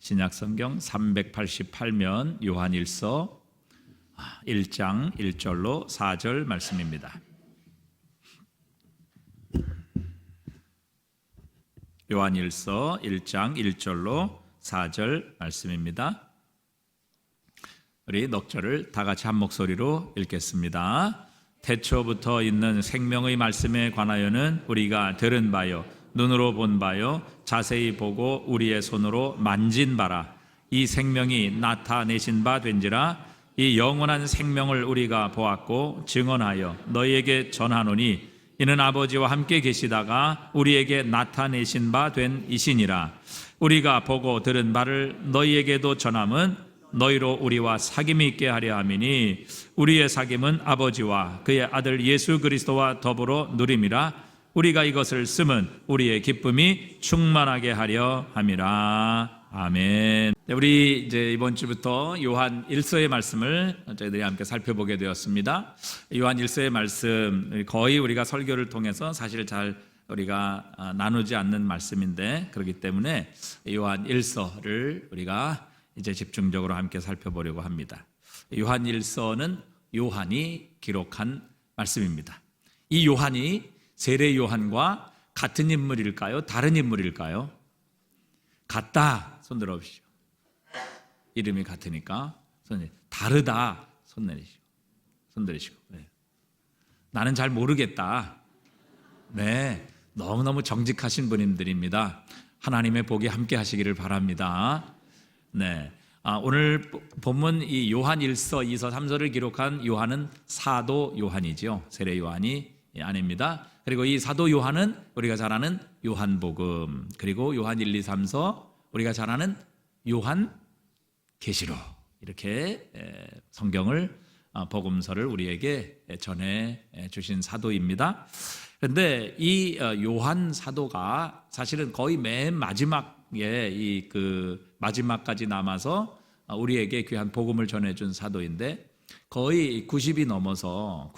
신약성경 388면 요한일서 1장 1절로 4절 말씀입니다. 요한일서 1장 1절로 4절 말씀입니다. 우리 넉절을 다 같이 한 목소리로 읽겠습니다. 태초부터 있는 생명의 말씀에 관하여는 우리가 들은 바요 눈으로 본 바요 자세히 보고 우리의 손으로 만진 바라. 이 생명이 나타내신 바 된지라. 이 영원한 생명을 우리가 보았고 증언하여 너희에게 전하노니 이는 아버지와 함께 계시다가 우리에게 나타내신 바 된 이시니라. 우리가 보고 들은 바를 너희에게도 전함은 너희로 우리와 사귐이 있게 하려 함이니 우리의 사귐은 아버지와 그의 아들 예수 그리스도와 더불어 누림이라. 우리가 이것을 쓰면 우리의 기쁨이 충만하게 하려 함이라. 아멘. 우리 이제 이번 주부터 요한 1서의 말씀을 저희들이 함께 살펴보게 되었습니다. 요한 1서의 말씀 거의 우리가 설교를 통해서 사실 잘 우리가 나누지 않는 말씀인데, 그렇기 때문에 요한 1서를 우리가 이제 집중적으로 함께 살펴보려고 합니다. 요한 1서는 요한이 기록한 말씀입니다. 이 요한이 세례 요한과 같은 인물일까요? 다른 인물일까요? 같다. 손 들어보시죠. 이름이 같으니까. 다르다. 손 내리시고. 손 들으시고. 네. 나는 잘 모르겠다. 네. 너무너무 정직하신 분들입니다. 하나님의 복이 함께 하시기를 바랍니다. 네. 오늘 본문 이 요한 1서, 2서, 3서를 기록한 요한은 사도 요한이죠. 세례 요한이 아닙니다. 그리고 이 사도 요한은 우리가 잘 아는 요한복음, 그리고 요한 1, 2, 3서, 우리가 잘 아는 요한 계시록, 이렇게 성경을 복음서를 우리에게 전해 주신 사도입니다. 그런데 이 요한 사도가 사실은 거의 맨 마지막에 이 마지막까지 남아서 우리에게 귀한 복음을 전해준 사도인데, 거의 90이 넘어서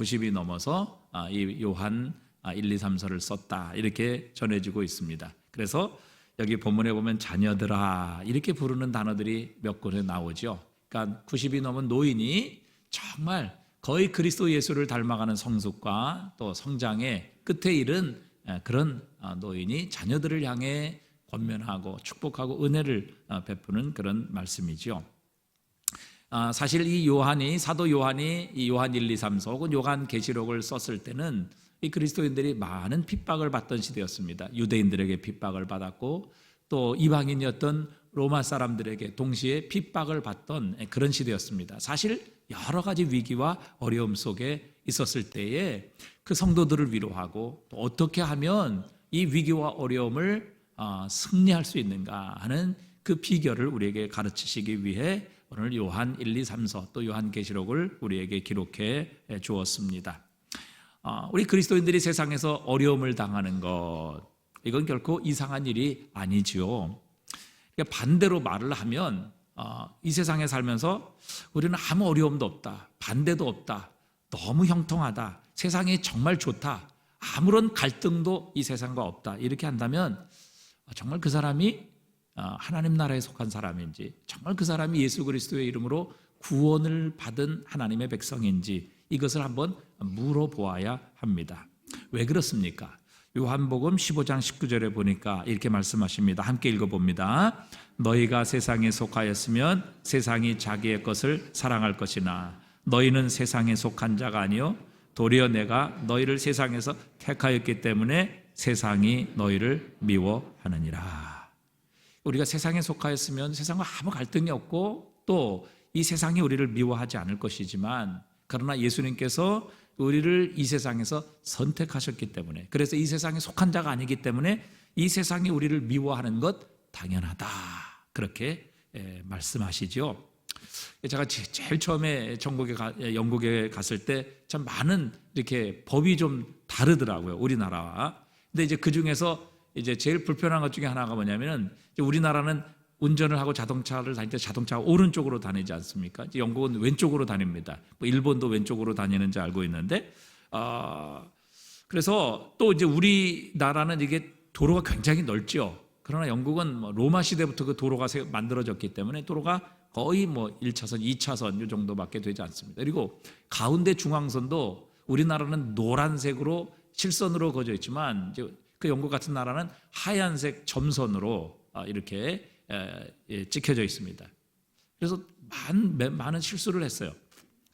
이 요한 1, 2, 3서를 썼다, 이렇게 전해지고 있습니다. 그래서 여기 본문에 보면 자녀들아 이렇게 부르는 단어들이 몇 곳에 나오죠. 그러니까 90이 넘은 노인이 정말 거의 그리스도 예수를 닮아가는 성숙과 또 성장의 끝에 이른 그런 노인이 자녀들을 향해 권면하고 축복하고 은혜를 베푸는 그런 말씀이죠. 사실 이 요한이, 사도 요한이 이 요한 1, 2, 3서 혹은 요한 계시록을 썼을 때는 이 그리스도인들이 많은 핍박을 받던 시대였습니다. 유대인들에게 핍박을 받았고 또 이방인이었던 로마 사람들에게 동시에 핍박을 받던 그런 시대였습니다. 사실 여러 가지 위기와 어려움 속에 있었을 때에 그 성도들을 위로하고 또 어떻게 하면 이 위기와 어려움을 승리할 수 있는가 하는 그 비결을 우리에게 가르치시기 위해 오늘 요한 1, 2, 3서 또 요한 계시록을 우리에게 기록해 주었습니다. 우리 그리스도인들이 세상에서 어려움을 당하는 것, 이건 결코 이상한 일이 아니죠. 반대로 말을 하면 이 세상에 살면서 우리는 아무 어려움도 없다, 반대도 없다, 너무 형통하다, 세상이 정말 좋다, 아무런 갈등도 이 세상과 없다, 이렇게 한다면 정말 그 사람이 하나님 나라에 속한 사람인지, 정말 그 사람이 예수 그리스도의 이름으로 구원을 받은 하나님의 백성인지 이것을 한번 물어보아야 합니다. 왜 그렇습니까? 요한복음 15장 19절에 보니까 이렇게 말씀하십니다. 함께 읽어봅니다. 너희가 세상에 속하였으면 세상이 자기의 것을 사랑할 것이나 너희는 세상에 속한 자가 아니요 도리어 내가 너희를 세상에서 택하였기 때문에 세상이 너희를 미워하느니라. 우리가 세상에 속하였으면 세상과 아무 갈등이 없고 또 이 세상이 우리를 미워하지 않을 것이지만, 그러나 예수님께서 우리를 이 세상에서 선택하셨기 때문에, 그래서 이 세상에 속한 자가 아니기 때문에 이 세상이 우리를 미워하는 것 당연하다, 그렇게 말씀하시죠. 제가 제일 처음에 영국에 갔을 때 참 많은 이렇게 법이 좀 다르더라고요, 우리나라와. 근데 이제 그 중에서 이제 제일 불편한 것 중에 하나가 뭐냐면은, 우리나라는 운전을 하고 자동차를 다닐 때 자동차가 오른쪽으로 다니지 않습니까? 이제 영국은 왼쪽으로 다닙니다. 뭐 일본도 왼쪽으로 다니는지 알고 있는데, 그래서 또 이제 우리나라는 이게 도로가 굉장히 넓죠. 그러나 영국은 뭐 로마 시대부터 그 도로가 만들어졌기 때문에 도로가 거의 뭐 1차선, 2차선 이 정도밖에 되지 않습니다. 그리고 가운데 중앙선도 우리나라는 노란색으로 실선으로 그어져 있지만 이제 그 영국 같은 나라는 하얀색 점선으로 이렇게 찍혀져 있습니다. 그래서 많은 실수를 했어요.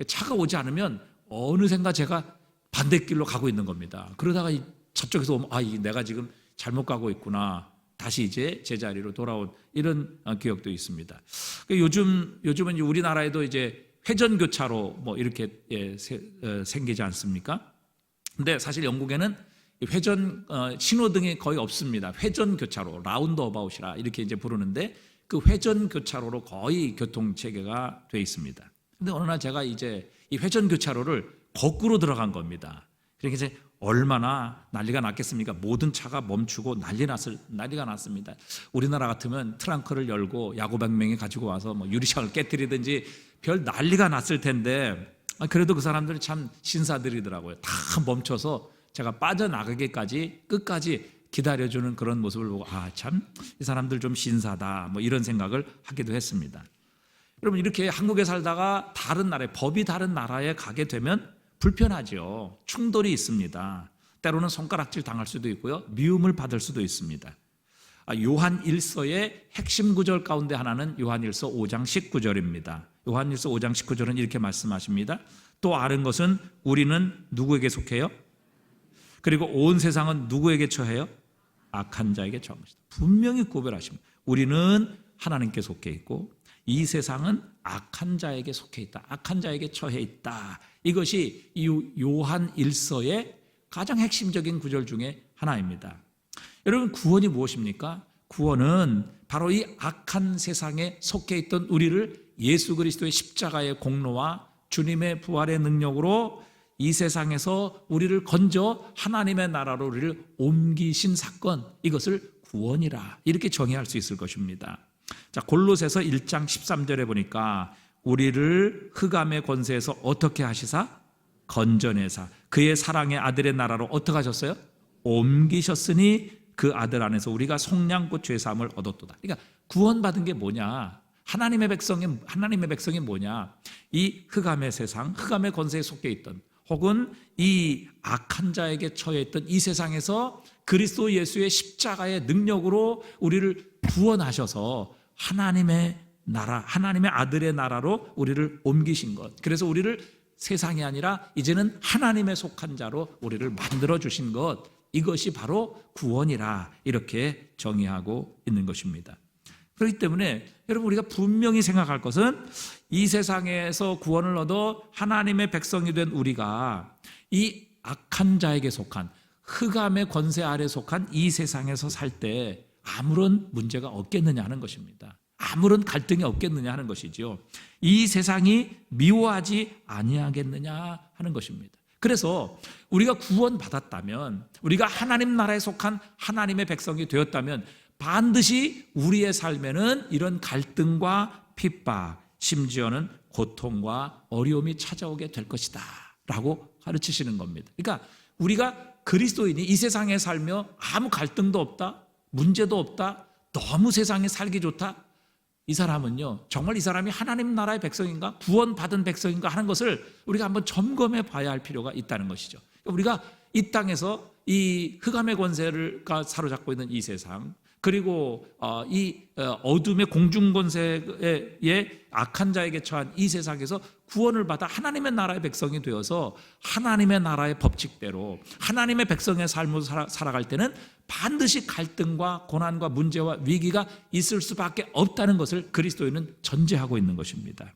차가 오지 않으면 어느샌가 제가 반대길로 가고 있는 겁니다. 그러다가 저쪽에서 오면 내가 지금 잘못 가고 있구나. 다시 이제 제자리로 돌아온 이런 기억도 있습니다. 요즘은 우리나라에도 이제 회전교차로 뭐 이렇게 생기지 않습니까? 근데 사실 영국에는 신호등이 거의 없습니다. 회전교차로, 라운드어바웃이라 이렇게 이제 부르는데 그 회전교차로로 거의 교통체계가 돼 있습니다. 근데 어느 날 제가 이제 이 회전교차로를 거꾸로 들어간 겁니다. 그러니까 이제 얼마나 난리가 났겠습니까? 모든 차가 멈추고 난리가 났습니다. 우리나라 같으면 트렁크를 열고 야구 방망이 가지고 와서 뭐 유리창을 깨뜨리든지 별 난리가 났을 텐데 그래도 그 사람들이 참 신사들이더라고요. 다 멈춰서 제가 빠져나가기까지 끝까지 기다려주는 그런 모습을 보고 참 이 사람들 좀 신사다 뭐 이런 생각을 하기도 했습니다. 여러분 이렇게 한국에 살다가 다른 나라에 법이 다른 나라에 가게 되면 불편하죠. 충돌이 있습니다. 때로는 손가락질 당할 수도 있고요. 미움을 받을 수도 있습니다. 요한 1서의 핵심 구절 가운데 하나는 요한 1서 5장 19절입니다. 요한 1서 5장 19절은 이렇게 말씀하십니다. 또 아는 것은 우리는 누구에게 속해요? 그리고 온 세상은 누구에게 처해요? 악한 자에게 처한 것이다. 분명히 구별하십니다. 우리는 하나님께 속해 있고 이 세상은 악한 자에게 속해 있다. 악한 자에게 처해 있다. 이것이 이 요한 1서의 가장 핵심적인 구절 중에 하나입니다. 여러분 구원이 무엇입니까? 구원은 바로 이 악한 세상에 속해 있던 우리를 예수 그리스도의 십자가의 공로와 주님의 부활의 능력으로 이 세상에서 우리를 건져 하나님의 나라로 우리를 옮기신 사건, 이것을 구원이라 이렇게 정의할 수 있을 것입니다. 자, 골로새서 1장 13절에 보니까 우리를 흑암의 권세에서 어떻게 하시사? 건져내사 그의 사랑의 아들의 나라로 어떻게 하셨어요? 옮기셨으니 그 아들 안에서 우리가 속량고 죄사함을 얻었도다. 그러니까 구원받은 게 뭐냐? 하나님의 백성이 뭐냐? 이 흑암의 세상, 흑암의 권세에 속해 있던 혹은 이 악한 자에게 처해 있던 이 세상에서 그리스도 예수의 십자가의 능력으로 우리를 구원하셔서 하나님의 나라, 하나님의 아들의 나라로 우리를 옮기신 것. 그래서 우리를 세상이 아니라 이제는 하나님의 속한 자로 우리를 만들어 주신 것. 이것이 바로 구원이라 이렇게 정의하고 있는 것입니다. 그렇기 때문에 여러분 우리가 분명히 생각할 것은 이 세상에서 구원을 얻어 하나님의 백성이 된 우리가 이 악한 자에게 속한 흑암의 권세 아래 속한 이 세상에서 살 때 아무런 문제가 없겠느냐 하는 것입니다. 아무런 갈등이 없겠느냐 하는 것이죠. 이 세상이 미워하지 아니하겠느냐 하는 것입니다. 그래서 우리가 구원받았다면, 우리가 하나님 나라에 속한 하나님의 백성이 되었다면 반드시 우리의 삶에는 이런 갈등과 핍박, 심지어는 고통과 어려움이 찾아오게 될 것이다 라고 가르치시는 겁니다. 그러니까 우리가 그리스도인이 이 세상에 살며 아무 갈등도 없다, 문제도 없다, 너무 세상에 살기 좋다, 이 사람은요 정말 이 사람이 하나님 나라의 백성인가, 구원받은 백성인가 하는 것을 우리가 한번 점검해 봐야 할 필요가 있다는 것이죠. 우리가 이 땅에서 이 흑암의 권세를 사로잡고 있는 이 세상, 그리고 이 어둠의 공중권세의 악한 자에게 처한 이 세상에서 구원을 받아 하나님의 나라의 백성이 되어서 하나님의 나라의 법칙대로 하나님의 백성의 삶을 살아갈 때는 반드시 갈등과 고난과 문제와 위기가 있을 수밖에 없다는 것을 그리스도인은 전제하고 있는 것입니다.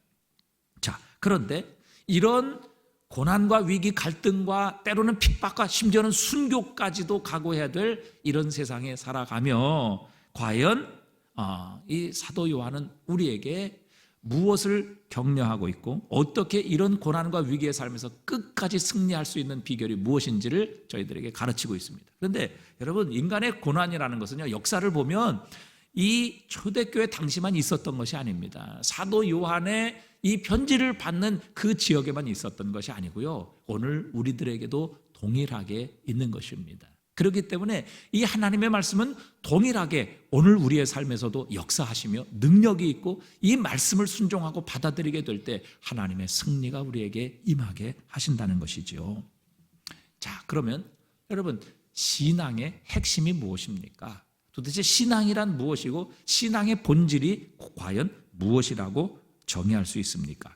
자, 그런데 이런 고난과 위기, 갈등과 때로는 핍박과 심지어는 순교까지도 각오해야 될 이런 세상에 살아가며 과연 이 사도 요한은 우리에게 무엇을 격려하고 있고 어떻게 이런 고난과 위기의 삶에서 끝까지 승리할 수 있는 비결이 무엇인지를 저희들에게 가르치고 있습니다. 그런데 여러분, 인간의 고난이라는 것은요, 역사를 보면 이 초대교회 당시만 있었던 것이 아닙니다. 사도 요한의 이 편지를 받는 그 지역에만 있었던 것이 아니고요, 오늘 우리들에게도 동일하게 있는 것입니다. 그렇기 때문에 이 하나님의 말씀은 동일하게 오늘 우리의 삶에서도 역사하시며 능력이 있고 이 말씀을 순종하고 받아들이게 될 때 하나님의 승리가 우리에게 임하게 하신다는 것이죠. 자, 그러면 여러분, 신앙의 핵심이 무엇입니까? 도대체 신앙이란 무엇이고 신앙의 본질이 과연 무엇이라고 정의할 수 있습니까?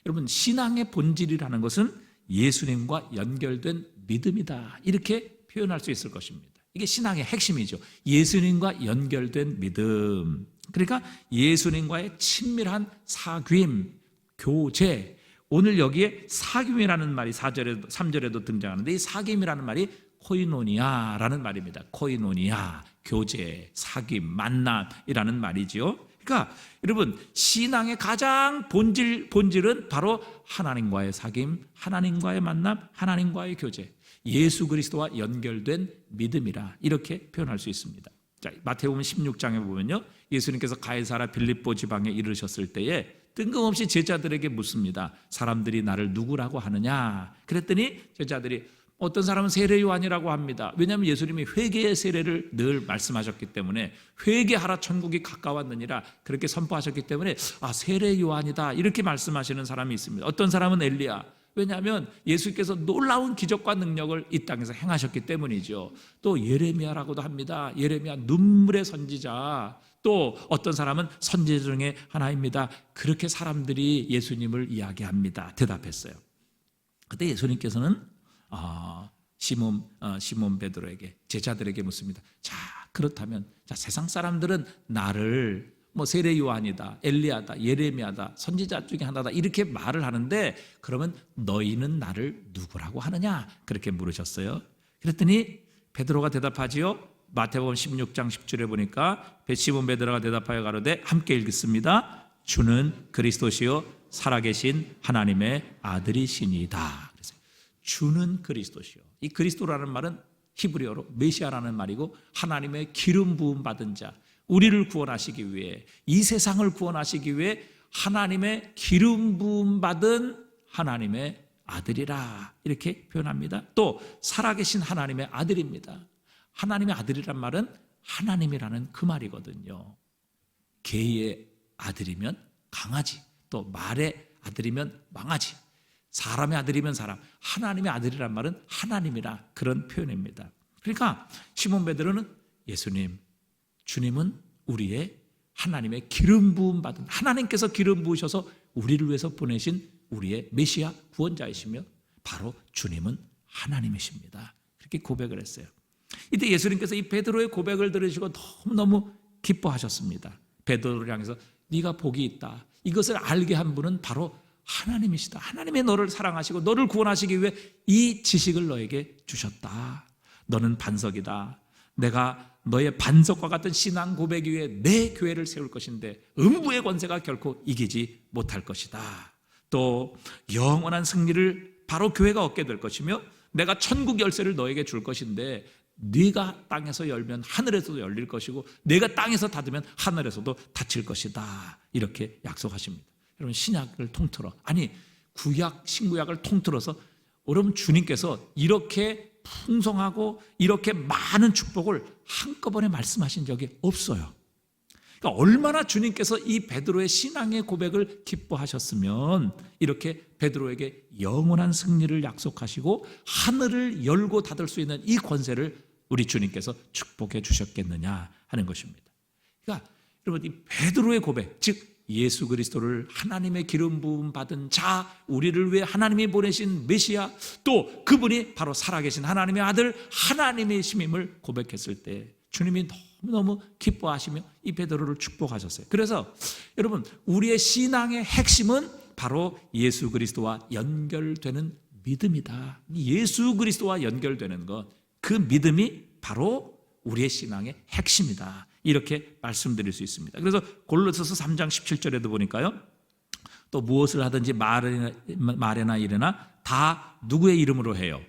여러분, 신앙의 본질이라는 것은 예수님과 연결된 믿음이다, 이렇게 표현할 수 있을 것입니다. 이게 신앙의 핵심이죠. 예수님과 연결된 믿음. 그러니까 예수님과의 친밀한 사귐, 교제. 오늘 여기에 사귐이라는 말이 4절에도 3절에도 등장하는데 이 사귐이라는 말이 코이노니아라는 말입니다. 코이노니아, 교제, 사귐, 만남이라는 말이죠. 그러니까 여러분, 신앙의 가장 본질은 바로 하나님과의 사귐, 하나님과의 만남, 하나님과의 교제, 예수 그리스도와 연결된 믿음이라, 이렇게 표현할 수 있습니다. 자, 마태복음 16장에 보면요, 예수님께서 가이사랴 빌립보 지방에 이르셨을 때에 뜬금없이 제자들에게 묻습니다. 사람들이 나를 누구라고 하느냐? 그랬더니 제자들이 어떤 사람은 세례 요한이라고 합니다. 왜냐하면 예수님이 회개의 세례를 늘 말씀하셨기 때문에, 회개하라 천국이 가까웠느니라 그렇게 선포하셨기 때문에 세례 요한이다, 이렇게 말씀하시는 사람이 있습니다. 어떤 사람은 엘리야. 왜냐하면 예수께서 놀라운 기적과 능력을 이 땅에서 행하셨기 때문이죠. 또 예레미야라고도 합니다. 예레미야 눈물의 선지자. 또 어떤 사람은 선지자 중에 하나입니다. 그렇게 사람들이 예수님을 이야기합니다. 대답했어요. 그때 예수님께서는 시몬 베드로에게, 제자들에게 묻습니다. 자, 그렇다면 세상 사람들은 나를 세례 요한이다, 엘리야다, 예레미야다, 선지자 중에 하나다, 이렇게 말을 하는데 그러면 너희는 나를 누구라고 하느냐? 그렇게 물으셨어요. 그랬더니 베드로가 대답하지요. 마태복음 16장 10절에 보니까 시몬 베드로가 대답하여 가로되, 함께 읽겠습니다. 주는 그리스도시요 살아계신 하나님의 아들이시니이다. 주는 그리스도시요. 이 그리스도라는 말은 히브리어로 메시아라는 말이고, 하나님의 기름 부음 받은 자, 우리를 구원하시기 위해, 이 세상을 구원하시기 위해 하나님의 기름 부음 받은 하나님의 아들이라, 이렇게 표현합니다. 또 살아계신 하나님의 아들입니다. 하나님의 아들이란 말은 하나님이라는 그 말이거든요. 개의 아들이면 강아지, 또 말의 아들이면 망아지, 사람의 아들이면 사람, 하나님의 아들이란 말은 하나님이라, 그런 표현입니다. 그러니까 시몬 베드로는 예수님, 주님은 우리의 하나님의 기름 부음 받은, 하나님께서 기름 부으셔서 우리를 위해서 보내신 우리의 메시아 구원자이시며 바로 주님은 하나님이십니다. 그렇게 고백을 했어요. 이때 예수님께서 이 베드로의 고백을 들으시고 너무너무 기뻐하셨습니다. 베드로를 향해서 네가 복이 있다, 이것을 알게 한 분은 바로 하나님이시다. 하나님의 너를 사랑하시고 너를 구원하시기 위해 이 지식을 너에게 주셨다. 너는 반석이다. 내가 너의 반석과 같은 신앙 고백 위에 내 교회를 세울 것인데 음부의 권세가 결코 이기지 못할 것이다. 또 영원한 승리를 바로 교회가 얻게 될 것이며, 내가 천국 열쇠를 너에게 줄 것인데 네가 땅에서 열면 하늘에서도 열릴 것이고, 내가 땅에서 닫으면 하늘에서도 닫힐 것이다. 이렇게 약속하십니다. 여러분, 신약을 통틀어, 아니 구약 신구약을 통틀어서 여러분, 주님께서 이렇게 풍성하고 이렇게 많은 축복을 한꺼번에 말씀하신 적이 없어요. 그러니까 얼마나 주님께서 이 베드로의 신앙의 고백을 기뻐하셨으면 이렇게 베드로에게 영원한 승리를 약속하시고 하늘을 열고 닫을 수 있는 이 권세를 우리 주님께서 축복해 주셨겠느냐 하는 것입니다. 그러니까 여러분, 이 베드로의 고백, 즉 예수 그리스도를 하나님의 기름 부음 받은 자, 우리를 위해 하나님이 보내신 메시아, 또 그분이 바로 살아계신 하나님의 아들, 하나님의 심임을 고백했을 때 주님이 너무너무 기뻐하시며 이 베드로를 축복하셨어요. 그래서 여러분, 우리의 신앙의 핵심은 바로 예수 그리스도와 연결되는 믿음이다. 예수 그리스도와 연결되는 것, 그 믿음이 바로 우리의 신앙의 핵심이다. 이렇게 말씀드릴 수 있습니다. 그래서 골로새서 3장 17절에도 보니까요, 또 무엇을 하든지 말에나 일에나 다 누구의 이름으로 해요?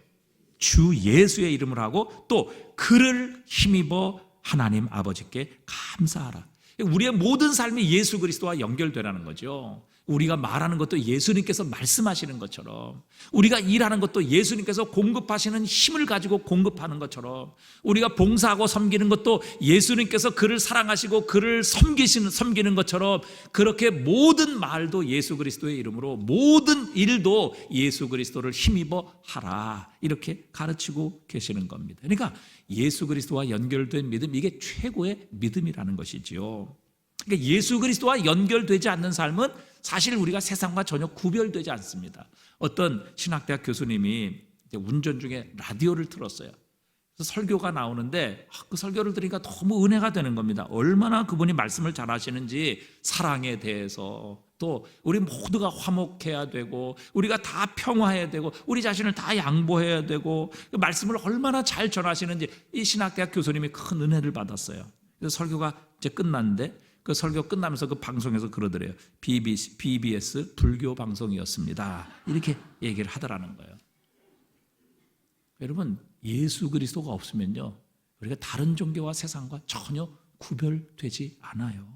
주 예수의 이름으로 하고 또 그를 힘입어 하나님 아버지께 감사하라. 우리의 모든 삶이 예수 그리스도와 연결되라는 거죠. 우리가 말하는 것도 예수님께서 말씀하시는 것처럼, 우리가 일하는 것도 예수님께서 공급하시는 힘을 가지고 공급하는 것처럼, 우리가 봉사하고 섬기는 것도 예수님께서 그를 사랑하시고 그를 섬기는 것처럼, 그렇게 모든 말도 예수 그리스도의 이름으로, 모든 일도 예수 그리스도를 힘입어 하라, 이렇게 가르치고 계시는 겁니다. 그러니까 예수 그리스도와 연결된 믿음, 이게 최고의 믿음이라는 것이지요. 그러니까 예수 그리스도와 연결되지 않는 삶은 사실 우리가 세상과 전혀 구별되지 않습니다. 어떤 신학대학 교수님이 운전 중에 라디오를 틀었어요. 그래서 설교가 나오는데 그 설교를 들으니까 너무 은혜가 되는 겁니다. 얼마나 그분이 말씀을 잘 하시는지, 사랑에 대해서, 또 우리 모두가 화목해야 되고, 우리가 다 평화해야 되고, 우리 자신을 다 양보해야 되고, 그 말씀을 얼마나 잘 전하시는지 이 신학대학 교수님이 큰 은혜를 받았어요. 그래서 설교가 이제 끝났는데, 그 설교 끝나면서 그 방송에서 그러더래요. BBS 불교 방송이었습니다, 이렇게 얘기를 하더라는 거예요. 여러분, 예수 그리스도가 없으면요, 우리가 다른 종교와 세상과 전혀 구별되지 않아요.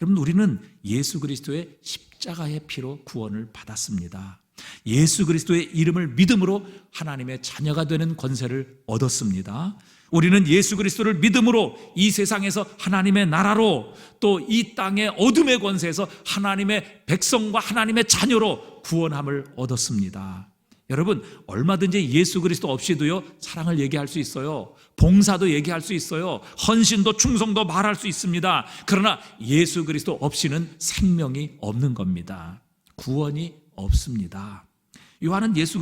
여러분, 우리는 예수 그리스도의 십자가의 피로 구원을 받았습니다. 예수 그리스도의 이름을 믿음으로 하나님의 자녀가 되는 권세를 얻었습니다. 우리는 예수 그리스도를 믿음으로 이 세상에서 하나님의 나라로, 또 이 땅의 어둠의 권세에서 하나님의 백성과 하나님의 자녀로 구원함을 얻었습니다. 여러분, 얼마든지 예수 그리스도 없이도요, 사랑을 얘기할 수 있어요. 봉사도 얘기할 수 있어요. 헌신도 충성도 말할 수 있습니다. 그러나 예수 그리스도 없이는 생명이 없는 겁니다. 구원이 없습니다. 요한은 예수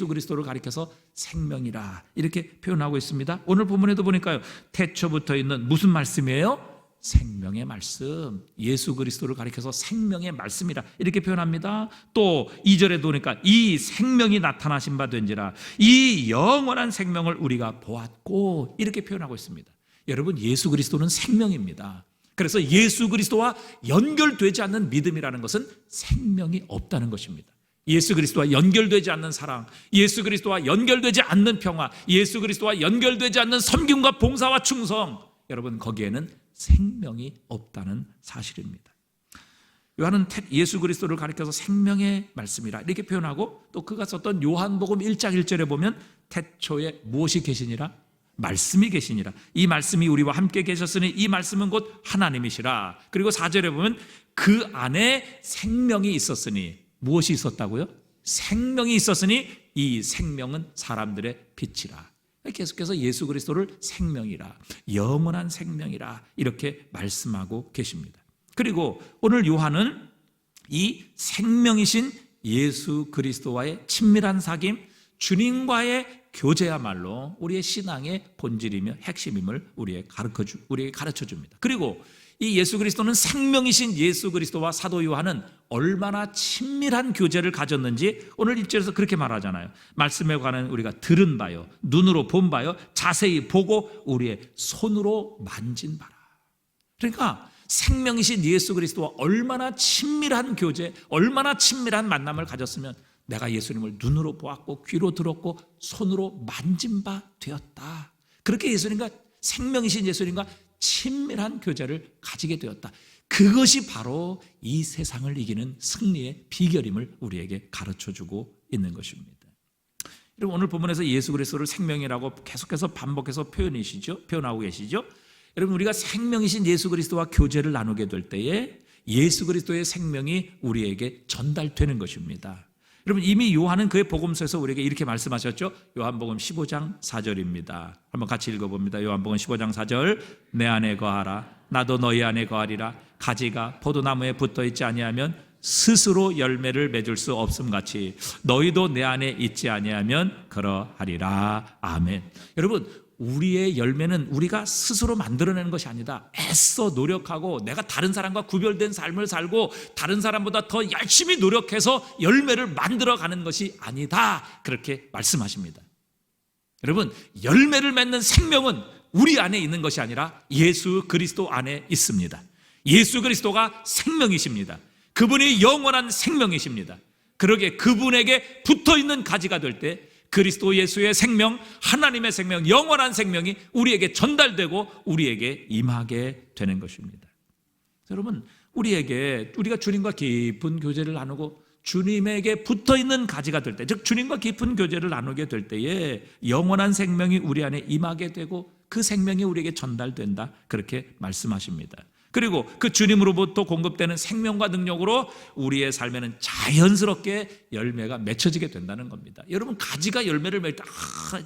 그리스도를 가리켜서 생명이라 이렇게 표현하고 있습니다. 오늘 본문에도 보니까요, 태초부터 있는 무슨 말씀이에요? 생명의 말씀. 예수 그리스도를 가리켜서 생명의 말씀이라 이렇게 표현합니다. 또 2절에 보니까 이 생명이 나타나신 바 된지라, 이 영원한 생명을 우리가 보았고, 이렇게 표현하고 있습니다. 여러분, 예수 그리스도는 생명입니다. 그래서 예수 그리스도와 연결되지 않는 믿음이라는 것은 생명이 없다는 것입니다. 예수 그리스도와 연결되지 않는 사랑, 예수 그리스도와 연결되지 않는 평화, 예수 그리스도와 연결되지 않는 섬김과 봉사와 충성, 여러분, 거기에는 생명이 없다는 사실입니다. 요한은 예수 그리스도를 가리켜서 생명의 말씀이라 이렇게 표현하고, 또 그가 썼던 요한복음 1장 1절에 보면 태초에 무엇이 계시니라? 말씀이 계시니라. 이 말씀이 우리와 함께 계셨으니 이 말씀은 곧 하나님이시라. 그리고 4절에 보면 그 안에 생명이 있었으니, 무엇이 있었다고요? 생명이 있었으니 이 생명은 사람들의 빛이라. 계속해서 예수 그리스도를 생명이라, 영원한 생명이라 이렇게 말씀하고 계십니다. 그리고 오늘 요한은 이 생명이신 예수 그리스도와의 친밀한 사귐, 주님과의 교제야말로 우리의 신앙의 본질이며 핵심임을 우리에게 가르쳐 줍니다. 그리고 이 예수 그리스도는 생명이신 예수 그리스도와 사도 요한은 얼마나 친밀한 교제를 가졌는지 오늘 1절에서 그렇게 말하잖아요. 말씀에 관한 우리가 들은 바요, 눈으로 본 바요, 자세히 보고 우리의 손으로 만진 바라. 그러니까 생명이신 예수 그리스도와 얼마나 친밀한 교제, 얼마나 친밀한 만남을 가졌으면 내가 예수님을 눈으로 보았고 귀로 들었고 손으로 만진 바 되었다. 그렇게 예수님과, 생명이신 예수님과 친밀한 교제를 가지게 되었다. 그것이 바로 이 세상을 이기는 승리의 비결임을 우리에게 가르쳐주고 있는 것입니다. 여러분, 오늘 본문에서 예수 그리스도를 생명이라고 계속해서 반복해서 표현하고 계시죠. 여러분, 우리가 생명이신 예수 그리스도와 교제를 나누게 될 때에 예수 그리스도의 생명이 우리에게 전달되는 것입니다. 여러분, 이미 요한은 그의 복음서에서 우리에게 이렇게 말씀하셨죠. 요한복음 15장 4절입니다. 한번 같이 읽어봅니다. 요한복음 15장 4절. 내 안에 거하라, 나도 너희 안에 거하리라. 가지가 포도나무에 붙어있지 아니하면 스스로 열매를 맺을 수 없음같이 너희도 내 안에 있지 아니하면 그러하리라. 아멘. 여러분, 우리의 열매는 우리가 스스로 만들어내는 것이 아니다. 애써 노력하고 내가 다른 사람과 구별된 삶을 살고 다른 사람보다 더 열심히 노력해서 열매를 만들어가는 것이 아니다. 그렇게 말씀하십니다. 여러분, 열매를 맺는 생명은 우리 안에 있는 것이 아니라 예수 그리스도 안에 있습니다. 예수 그리스도가 생명이십니다. 그분이 영원한 생명이십니다. 그러기에 그분에게 붙어있는 가지가 될 때 그리스도 예수의 생명, 하나님의 생명, 영원한 생명이 우리에게 전달되고 우리에게 임하게 되는 것입니다. 여러분, 우리가 주님과 깊은 교제를 나누고 주님에게 붙어있는 가지가 될 때, 즉 주님과 깊은 교제를 나누게 될 때에 영원한 생명이 우리 안에 임하게 되고 그 생명이 우리에게 전달된다, 그렇게 말씀하십니다. 그리고 그 주님으로부터 공급되는 생명과 능력으로 우리의 삶에는 자연스럽게 열매가 맺혀지게 된다는 겁니다. 여러분, 가지가 열매를 맺을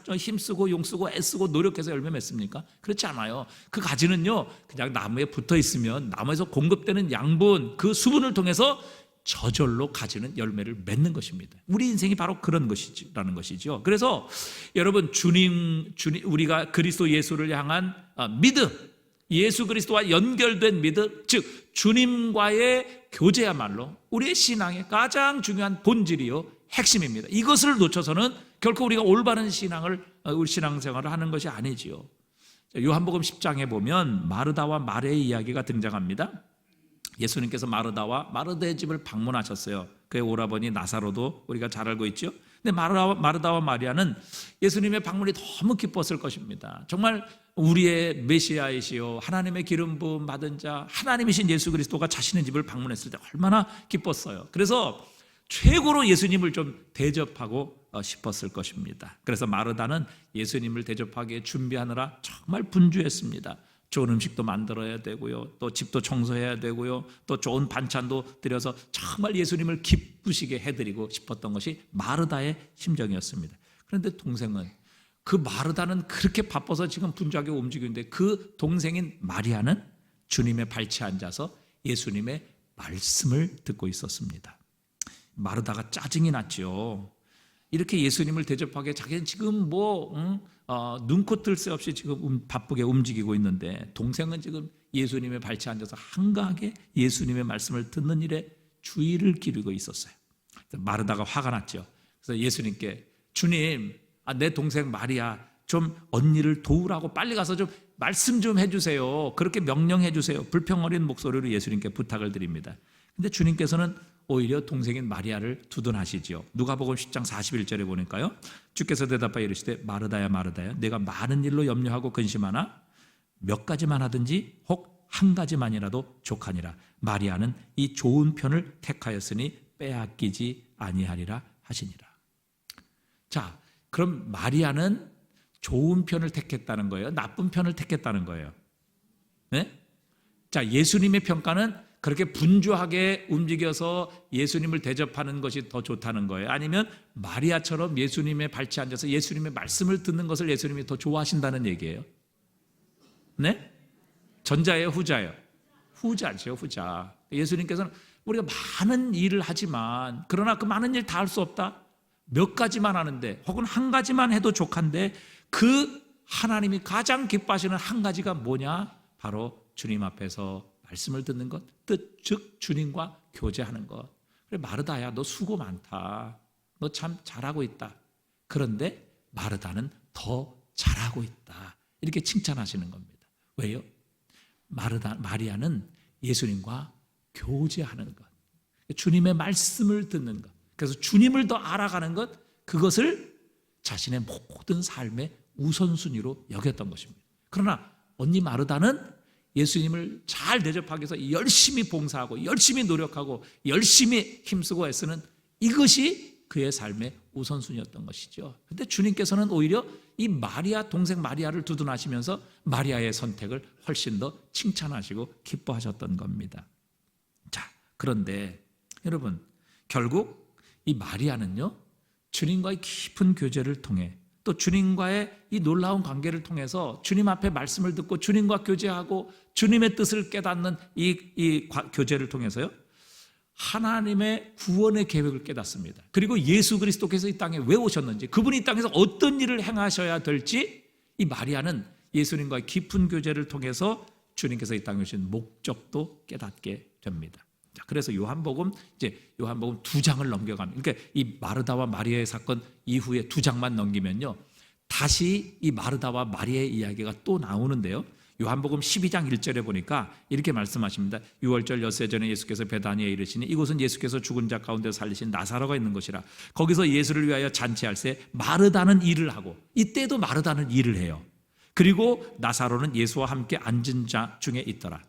때 힘쓰고 용쓰고 애쓰고 노력해서 열매 맺습니까? 그렇지 않아요. 그 가지는요, 그냥 나무에 붙어 있으면 나무에서 공급되는 양분, 그 수분을 통해서 저절로 가지는 열매를 맺는 것입니다. 우리 인생이 바로 그런 것이라는 것이죠. 그래서 여러분, 우리가 그리스도 예수를 향한 믿음, 예수 그리스도와 연결된 믿음, 즉 주님과의 교제야말로 우리의 신앙의 가장 중요한 본질이요 핵심입니다. 이것을 놓쳐서는 결코 우리가 올바른 우리 신앙생활을 하는 것이 아니지요. 요한복음 10장에 보면 마르다와 마리아의 이야기가 등장합니다. 예수님께서 마르다와 마르다의 집을 방문하셨어요. 그의 오라버니 나사로도 우리가 잘 알고 있죠. 근데 마르다와 마리아는 예수님의 방문이 너무 기뻤을 것입니다. 정말 우리의 메시아이시요 하나님의 기름 부음 받은 자 하나님이신 예수 그리스도가 자신의 집을 방문했을 때 얼마나 기뻤어요. 그래서 최고로 예수님을 좀 대접하고 싶었을 것입니다. 그래서 마르다는 예수님을 대접하기에 준비하느라 정말 분주했습니다. 좋은 음식도 만들어야 되고요, 또 집도 청소해야 되고요, 또 좋은 반찬도 드려서 정말 예수님을 기쁘시게 해드리고 싶었던 것이 마르다의 심정이었습니다. 그런데 동생은, 그 마르다는 그렇게 바빠서 지금 분주하게 움직이고 있는데 그 동생인 마리아는 주님의 발치에 앉아서 예수님의 말씀을 듣고 있었습니다. 마르다가 짜증이 났죠. 이렇게 예수님을 대접하게 자기는 지금 눈코 뜰 새 없이 지금 바쁘게 움직이고 있는데 동생은 지금 예수님의 발치에 앉아서 한가하게 예수님의 말씀을 듣는 일에 주의를 기울이고 있었어요. 마르다가 화가 났죠. 그래서 예수님께, 주님, 내 동생 마리아 좀 언니를 도우라고 빨리 가서 좀 말씀 좀 해주세요. 그렇게 명령해 주세요. 불평 어린 목소리로 예수님께 부탁을 드립니다. 근데 주님께서는 오히려 동생인 마리아를 두둔하시죠. 누가복음 10장 41절에 보니까요, 주께서 대답하여 이르시되 마르다야 마르다야, 내가 많은 일로 염려하고 근심하나 몇 가지만 하든지 혹 한 가지만이라도 족하니라. 마리아는 이 좋은 편을 택하였으니 빼앗기지 아니하리라 하시니라. 자, 그럼 마리아는 좋은 편을 택했다는 거예요? 나쁜 편을 택했다는 거예요? 네? 자, 예수님의 평가는 그렇게 분주하게 움직여서 예수님을 대접하는 것이 더 좋다는 거예요? 아니면 마리아처럼 예수님의 발치에 앉아서 예수님의 말씀을 듣는 것을 예수님이 더 좋아하신다는 얘기예요? 네? 전자예요, 후자예요? 후자죠, 후자. 예수님께서는 우리가 많은 일을 하지만, 그러나 그 많은 일 다 할 수 없다, 몇 가지만 하는데 혹은 한 가지만 해도 족한데, 그 하나님이 가장 기뻐하시는 한 가지가 뭐냐? 바로 주님 앞에서 말씀을 듣는 것, 즉 주님과 교제하는 것. 그래, 마르다야, 너 수고 많다, 너 참 잘하고 있다. 그런데 마르다는 더 잘하고 있다, 이렇게 칭찬하시는 겁니다. 왜요? 마리아는 예수님과 교제하는 것, 주님의 말씀을 듣는 것, 그래서 주님을 더 알아가는 것, 그것을 자신의 모든 삶의 우선순위로 여겼던 것입니다. 그러나 언니 마르다는 예수님을 잘 대접하기 위해서 열심히 봉사하고 열심히 노력하고 열심히 힘쓰고 애쓰는 이것이 그의 삶의 우선순위였던 것이죠. 그런데 주님께서는 오히려 이 마리아, 동생 마리아를 두둔하시면서 마리아의 선택을 훨씬 더 칭찬하시고 기뻐하셨던 겁니다. 자, 그런데 여러분, 결국 이 마리아는요, 주님과의 깊은 교제를 통해, 또 주님과의 이 놀라운 관계를 통해서 주님 앞에 말씀을 듣고 주님과 교제하고 주님의 뜻을 깨닫는 이 교제를 통해서요, 하나님의 구원의 계획을 깨닫습니다. 그리고 예수 그리스도께서 이 땅에 왜 오셨는지, 그분이 이 땅에서 어떤 일을 행하셔야 될지, 이 마리아는 예수님과의 깊은 교제를 통해서 주님께서 이 땅에 오신 목적도 깨닫게 됩니다. 자, 그래서 요한복음 2장을 넘겨가면, 그러니까 이 마르다와 마리아의 사건 이후에 2장만 넘기면요, 다시 이 마르다와 마리아의 이야기가 또 나오는데요, 요한복음 12장 1절에 보니까 이렇게 말씀하십니다. 6월절 엿새 전에 예수께서 베다니에 이르시니 이곳은 예수께서 죽은 자 가운데 살리신 나사로가 있는 곳이라. 거기서 예수를 위하여 잔치할새 마르다는 일을 하고, 이때도 마르다는 일을 해요. 그리고 나사로는 예수와 함께 앉은 자 중에 있더라.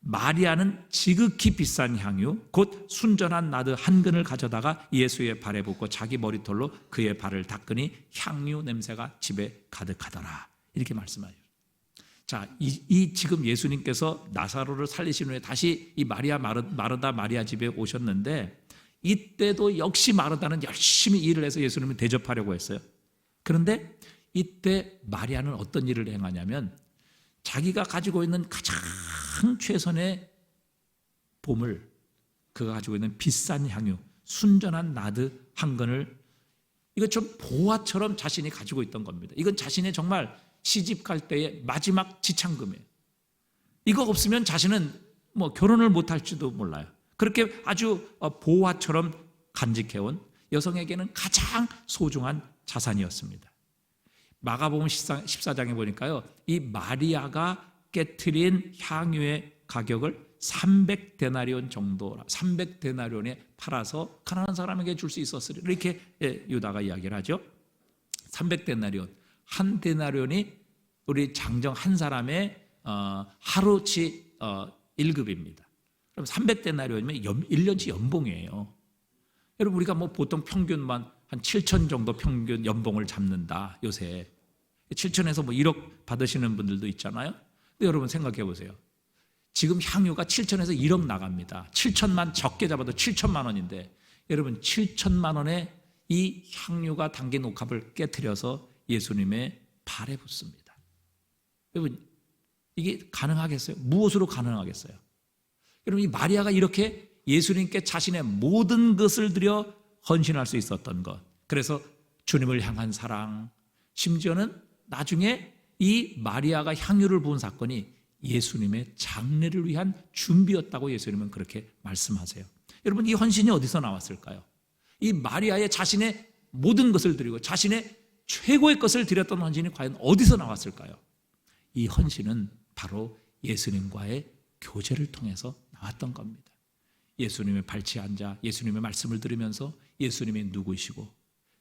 마리아는 지극히 비싼 향유 곧 순전한 나드 한 근을 가져다가 예수의 발에 붓고 자기 머리털로 그의 발을 닦으니 향유 냄새가 집에 가득하더라. 이렇게 말씀하죠. 자, 이 지금 예수님께서 나사로를 살리신 후에 다시 이 마르다 마리아 집에 오셨는데, 이때도 역시 마르다는 열심히 일을 해서 예수님을 대접하려고 했어요. 그런데 이때 마리아는 어떤 일을 행하냐면, 자기가 가지고 있는 가장 최선의 보물, 그가 가지고 있는 비싼 향유 순전한 나드 한 근을, 이거 좀 보화처럼 자신이 가지고 있던 겁니다. 이건 자신의 정말 시집 갈 때의 마지막 지참금이에요. 이거 없으면 자신은 뭐 결혼을 못할지도 몰라요. 그렇게 아주 보화처럼 간직해온 여성에게는 가장 소중한 자산이었습니다. 마가복음 14장에 보니까요, 이 마리아가 깨트린 향유의 가격을 300데나리온 정도, 300데나리온에 팔아서 가난한 사람에게 줄 수 있었으리, 이렇게 유다가 이야기를 하죠. 300데나리온, 한 데나리온이 우리 장정 한 사람의 하루치 1급입니다. 그럼 300데나리온이면 1년치 연봉이에요. 여러분, 우리가 뭐 보통 평균만 한 7천 정도 평균 연봉을 잡는다, 요새. 7천에서 뭐 1억 받으시는 분들도 있잖아요. 근데 여러분 생각해 보세요. 지금 향유가 7천에서 1억 나갑니다. 7천만, 적게 잡아도 7천만 원인데, 여러분 7천만 원에 이 향유가 담긴 옥합을 깨트려서 예수님의 발에 붓습니다. 여러분, 이게 가능하겠어요? 무엇으로 가능하겠어요? 여러분, 이 마리아가 이렇게 예수님께 자신의 모든 것을 들여 헌신할 수 있었던 것, 그래서 주님을 향한 사랑, 심지어는 나중에 이 마리아가 향유를 부은 사건이 예수님의 장례를 위한 준비였다고 예수님은 그렇게 말씀하세요. 여러분, 이 헌신이 어디서 나왔을까요? 이 마리아의 자신의 모든 것을 드리고 자신의 최고의 것을 드렸던 헌신이 과연 어디서 나왔을까요? 이 헌신은 바로 예수님과의 교제를 통해서 나왔던 겁니다. 예수님의 발치에 앉아 예수님의 말씀을 들으면서 예수님이 누구이시고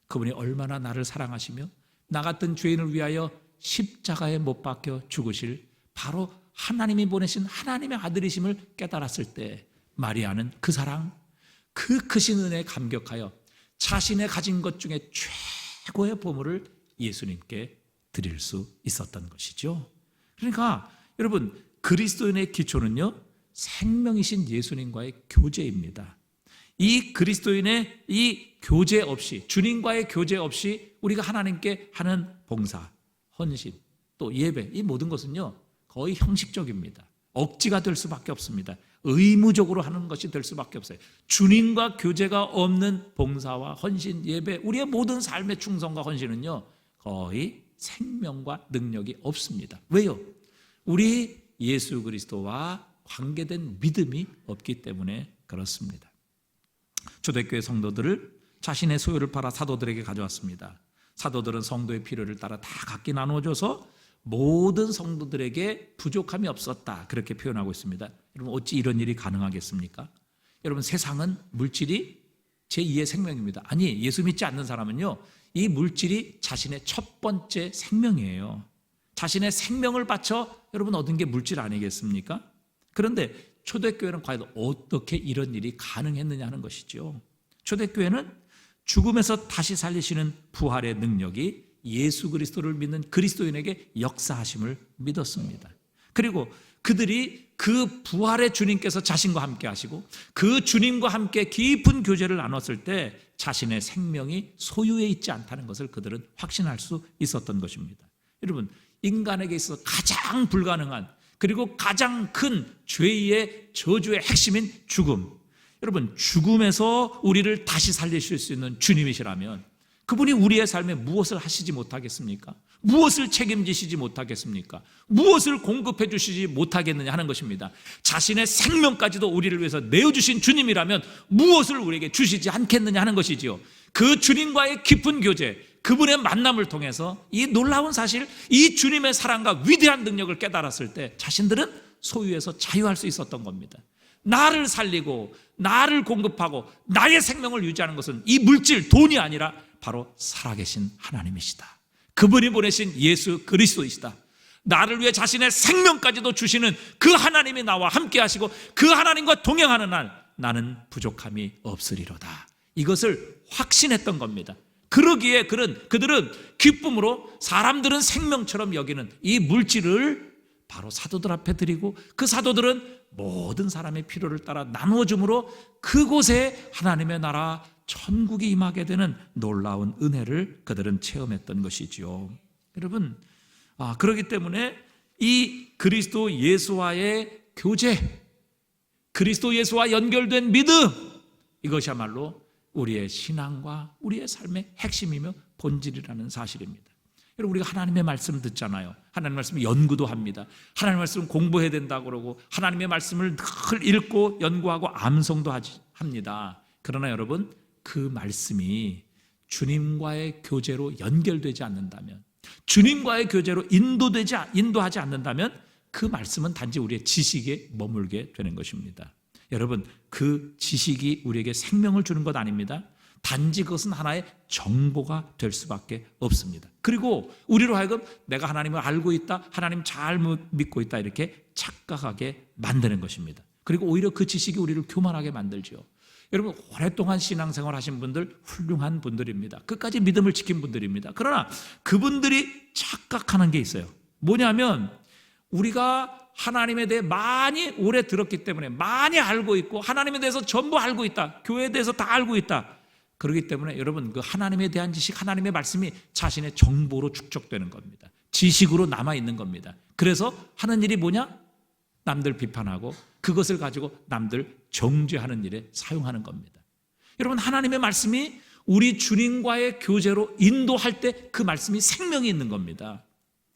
그분이 얼마나 나를 사랑하시며 나 같은 죄인을 위하여 십자가에 못 박혀 죽으실 바로 하나님이 보내신 하나님의 아들이심을 깨달았을 때, 마리아는 그 사랑, 그 크신 은혜에 감격하여 자신의 가진 것 중에 최고의 보물을 예수님께 드릴 수 있었던 것이죠. 그러니까 여러분, 그리스도인의 기초는요, 생명이신 예수님과의 교제입니다. 이 그리스도인의 이 교제 없이, 주님과의 교제 없이 우리가 하나님께 하는 봉사, 헌신, 또 예배, 이 모든 것은요 거의 형식적입니다. 억지가 될 수밖에 없습니다. 의무적으로 하는 것이 될 수밖에 없어요. 주님과 교제가 없는 봉사와 헌신, 예배, 우리의 모든 삶의 충성과 헌신은요 거의 생명과 능력이 없습니다. 왜요? 우리 예수 그리스도와 관계된 믿음이 없기 때문에 그렇습니다. 초대교회 성도들을 자신의 소유를 팔아 사도들에게 가져왔습니다. 사도들은 성도의 필요를 따라 다 각기 나눠줘서 모든 성도들에게 부족함이 없었다, 그렇게 표현하고 있습니다. 여러분, 어찌 이런 일이 가능하겠습니까? 여러분, 세상은 물질이 제2의 생명입니다. 아니, 예수 믿지 않는 사람은요 이 물질이 자신의 첫 번째 생명이에요. 자신의 생명을 바쳐 여러분 얻은 게 물질 아니겠습니까? 그런데 초대교회는 과연 어떻게 이런 일이 가능했느냐 하는 것이죠. 초대교회는 죽음에서 다시 살리시는 부활의 능력이 예수 그리스도를 믿는 그리스도인에게 역사하심을 믿었습니다. 그리고 그들이 그 부활의 주님께서 자신과 함께 하시고 그 주님과 함께 깊은 교제를 나눴을 때 자신의 생명이 소유에 있지 않다는 것을 그들은 확신할 수 있었던 것입니다. 여러분, 인간에게 있어서 가장 불가능한, 그리고 가장 큰 죄의 저주의 핵심인 죽음, 여러분, 죽음에서 우리를 다시 살리실 수 있는 주님이시라면 그분이 우리의 삶에 무엇을 하시지 못하겠습니까? 무엇을 책임지시지 못하겠습니까? 무엇을 공급해 주시지 못하겠느냐 하는 것입니다. 자신의 생명까지도 우리를 위해서 내어주신 주님이라면 무엇을 우리에게 주시지 않겠느냐 하는 것이지요. 그 주님과의 깊은 교제, 그분의 만남을 통해서 이 놀라운 사실, 이 주님의 사랑과 위대한 능력을 깨달았을 때 자신들은 소유에서 자유할 수 있었던 겁니다. 나를 살리고 나를 공급하고 나의 생명을 유지하는 것은 이 물질, 돈이 아니라 바로 살아계신 하나님이시다. 그분이 보내신 예수 그리스도이시다. 나를 위해 자신의 생명까지도 주시는 그 하나님이 나와 함께 하시고 그 하나님과 동행하는 날 나는 부족함이 없으리로다. 이것을 확신했던 겁니다. 그러기에 그들은 기쁨으로 사람들은 생명처럼 여기는 이 물질을 바로 사도들 앞에 드리고 그 사도들은 모든 사람의 필요를 따라 나누어 줌으로 그곳에 하나님의 나라 천국이 임하게 되는 놀라운 은혜를 그들은 체험했던 것이지요. 여러분, 그렇기 때문에 이 그리스도 예수와의 교제, 그리스도 예수와 연결된 믿음, 이것이야말로 우리의 신앙과 우리의 삶의 핵심이며 본질이라는 사실입니다. 여러분, 우리가 하나님의 말씀 듣잖아요. 하나님의 말씀 연구도 합니다. 하나님의 말씀 공부해야 된다고 그러고 하나님의 말씀을 늘 읽고 연구하고 암송도 합니다. 그러나 여러분, 그 말씀이 주님과의 교제로 연결되지 않는다면, 주님과의 교제로 인도하지 않는다면 그 말씀은 단지 우리의 지식에 머물게 되는 것입니다. 여러분, 그 지식이 우리에게 생명을 주는 것 아닙니다. 단지 그것은 하나의 정보가 될 수밖에 없습니다. 그리고 우리로 하여금 내가 하나님을 알고 있다, 하나님 잘 믿고 있다 이렇게 착각하게 만드는 것입니다. 그리고 오히려 그 지식이 우리를 교만하게 만들죠. 여러분, 오랫동안 신앙생활 하신 분들 훌륭한 분들입니다. 끝까지 믿음을 지킨 분들입니다. 그러나 그분들이 착각하는 게 있어요. 뭐냐면 우리가 하나님에 대해 많이 오래 들었기 때문에 많이 알고 있고 하나님에 대해서 전부 알고 있다, 교회에 대해서 다 알고 있다, 그렇기 때문에 여러분, 그 하나님에 대한 지식, 하나님의 말씀이 자신의 정보로 축적되는 겁니다. 지식으로 남아있는 겁니다. 그래서 하는 일이 뭐냐? 남들 비판하고 그것을 가지고 남들 정죄하는 일에 사용하는 겁니다. 여러분, 하나님의 말씀이 우리 주님과의 교제로 인도할 때 그 말씀이 생명이 있는 겁니다.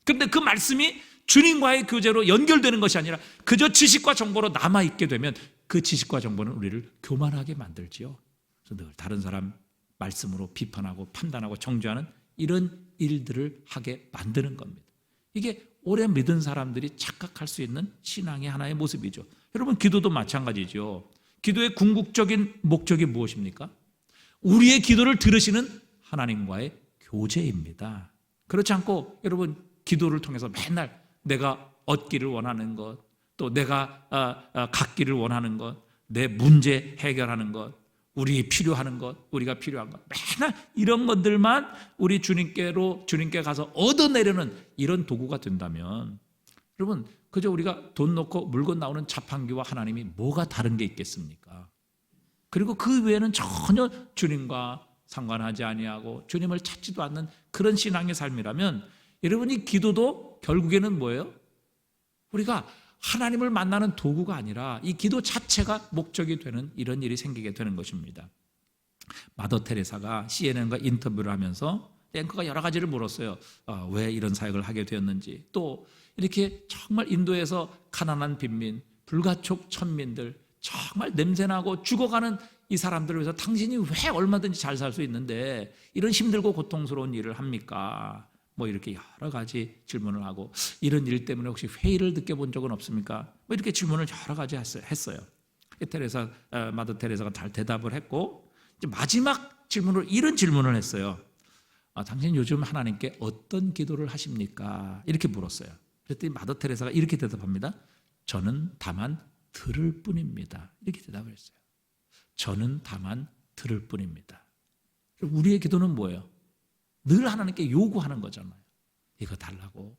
그런데 그 말씀이 주님과의 교제로 연결되는 것이 아니라 그저 지식과 정보로 남아있게 되면 그 지식과 정보는 우리를 교만하게 만들지요. 그래서 늘 다른 사람 말씀으로 비판하고 판단하고 정죄하는 이런 일들을 하게 만드는 겁니다. 이게 오래 믿은 사람들이 착각할 수 있는 신앙의 하나의 모습이죠. 여러분, 기도도 마찬가지죠. 기도의 궁극적인 목적이 무엇입니까? 우리의 기도를 들으시는 하나님과의 교제입니다. 그렇지 않고 여러분, 기도를 통해서 맨날 내가 얻기를 원하는 것, 또 내가 갖기를 원하는 것, 내 문제 해결하는 것, 우리 필요하는 것, 우리가 필요한 것, 맨날 이런 것들만 우리 주님께 가서 얻어내려는 이런 도구가 된다면 여러분, 그저 우리가 돈 넣고 물건 나오는 자판기와 하나님이 뭐가 다른 게 있겠습니까? 그리고 그 외에는 전혀 주님과 상관하지 아니하고 주님을 찾지도 않는 그런 신앙의 삶이라면 여러분이 기도도 결국에는 뭐예요? 우리가 하나님을 만나는 도구가 아니라 이 기도 자체가 목적이 되는 이런 일이 생기게 되는 것입니다. 마더 테레사가 CNN과 인터뷰를 하면서 앵커가 여러 가지를 물었어요. 왜 이런 사역을 하게 되었는지, 또 이렇게 정말 인도에서 가난한 빈민, 불가촉 천민들, 정말 냄새나고 죽어가는 이 사람들을 위해서 당신이 왜 얼마든지 잘 살 수 있는데 이런 힘들고 고통스러운 일을 합니까? 뭐 이렇게 여러 가지 질문을 하고, 이런 일 때문에 혹시 회의를 느껴본 적은 없습니까? 뭐 이렇게 질문을 여러 가지 했어요. 마더 테레사가 잘 대답을 했고, 이제 마지막 질문으로 이런 질문을 했어요. 당신 요즘 하나님께 어떤 기도를 하십니까? 이렇게 물었어요. 그랬더니 마더 테레사가 이렇게 대답합니다. 저는 다만 들을 뿐입니다. 이렇게 대답을 했어요. 저는 다만 들을 뿐입니다. 우리의 기도는 뭐예요? 늘 하나님께 요구하는 거잖아요. 이거 달라고,